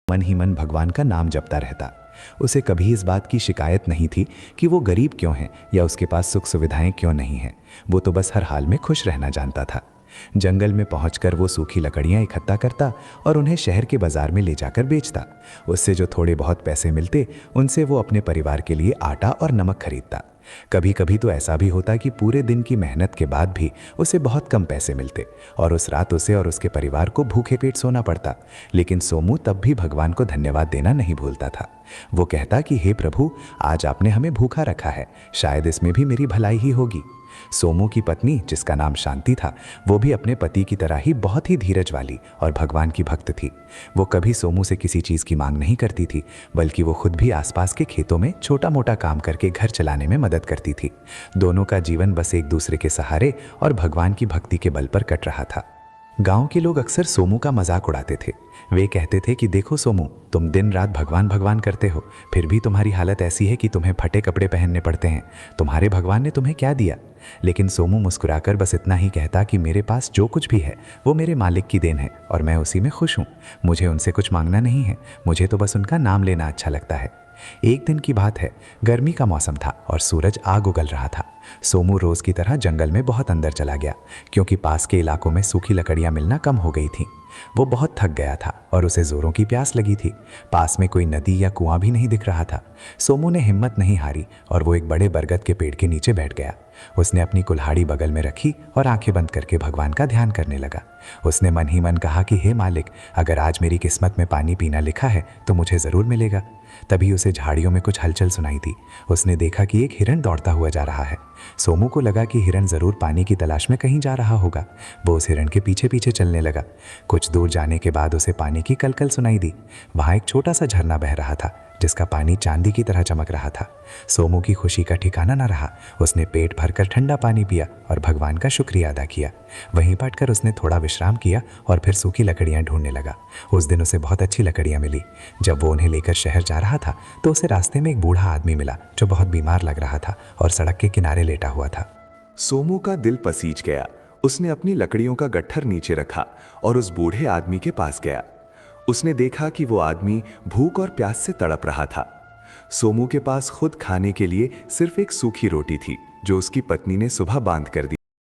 मन ही मन भगवान का नाम जपता रहता। उसे कभी इस बात की शिकायत नहीं थी कि वो गरीब क्यों है या उसके पास सुख सुविधाएं क्यों नहीं हैं। वो तो बस हर हाल में खुश रहना जानता था। जंगल में पहुंचकर वो सूखी लकड़ियां इकट्ठा करता और उन्हें शहर के बाजार में ले जाकर बेचता। उससे जो थोड़े बहुत पैसे मिलते उनसे वो अपने परिवार के लिए आटा और नमक खरीदता। कभी कभी तो ऐसा भी होता कि पूरे दिन की मेहनत के बाद भी उसे बहुत कम पैसे मिलते और उस रात उसे और उसके परिवार को भूखे पेट सोना पड़ता। लेकिन सोमू तब भी भगवान को धन्यवाद देना नहीं भूलता था। वो कहता कि हे प्रभु, आज आपने हमें भूखा रखा है, शायद इसमें भी मेरी भलाई ही होगी। सोमू की पत्नी, जिसका नाम शांति था, वो भी अपने पति की तरह ही बहुत ही धीरज वाली और भगवान की भक्त थी। वो कभी सोमू से किसी चीज़ की मांग नहीं करती थी, बल्कि वो खुद भी आसपास के खेतों में छोटा मोटा काम करके घर चलाने में मदद करती थी। दोनों का जीवन बस एक दूसरे के सहारे और भगवान की भक्ति के बल पर कट रहा था। गांव के लोग अक्सर सोमू का मजाक उड़ाते थे। वे कहते थे कि देखो सोमू, तुम दिन रात भगवान भगवान करते हो, फिर भी तुम्हारी हालत ऐसी है कि तुम्हें फटे कपड़े पहनने पड़ते हैं। तुम्हारे भगवान ने तुम्हें क्या दिया? लेकिन सोमू मुस्कुराकर बस इतना ही कहता कि मेरे पास जो कुछ भी है वो मेरे मालिक की देन है और मैं उसी में खुश हूँ। मुझे उनसे कुछ मांगना नहीं है, मुझे तो बस उनका नाम लेना अच्छा लगता है। एक दिन की बात है, गर्मी का मौसम था और सूरज आग उगल रहा था। सोमू रोज की तरह जंगल में बहुत अंदर चला गया, क्योंकि पास के इलाकों में सूखी लकड़ियां मिलना कम हो गई थीं। वो बहुत थक गया था और उसे जोरों की प्यास लगी थी। पास में कोई नदी या कुआं भी नहीं दिख रहा था। सोमू ने हिम्मत नहीं हारी और वो एक बड़े बरगद के पेड़ के नीचे बैठ गया। उसने अपनी कुल्हाड़ी बगल में रखी और आंखें बंद करके भगवान का ध्यान करने लगा। उसने मन ही मन कहा कि हे मालिक, अगर आज मेरी किस्मत में पानी पीना लिखा है तो मुझे ज़रूर मिलेगा। तभी उसे झाड़ियों में कुछ हलचल सुनाई दी। उसने देखा कि एक हिरण दौड़ता हुआ जा रहा है। सोमू को लगा कि हिरण ज़रूर पानी की तलाश में कहीं जा रहा होगा। वो उस हिरण के पीछे पीछे चलने लगा। कुछ दूर जाने के बाद उसे पानी की कलकल सुनाई दी। वहाँ एक छोटा सा झरना बह रहा था, जिसका पानी चांदी की तरह चमक रहा था। सोमू की खुशी का ठिकाना न रहा। उसने पेट भरकर ठंडा पानी पिया और भगवान का शुक्रिया अदा किया। वहीं बैठकर उसने थोड़ा विश्राम किया और फिर सूखी लकड़ियां ढूंढने लगा। उस दिन उसे बहुत अच्छी लकड़ियां मिली। जब वो उन्हें लेकर शहर जा रहा था तो उसे रास्ते में एक बूढ़ा आदमी मिला जो बहुत बीमार लग रहा था और सड़क के किनारे लेटा हुआ था। सोमू का दिल पसीज गया। उसने अपनी लकड़ियों का गट्ठर नीचे रखा और उस बूढ़े आदमी के पास गया। उसने देखा कि वो आदमी भूख और प्यास से तड़प रहा था। सोमू के पास खुद खाने के लिए सिर्फ एक सूखी रोटी थी, जो उसकी पत्नी ने सुबह बांध कर दी।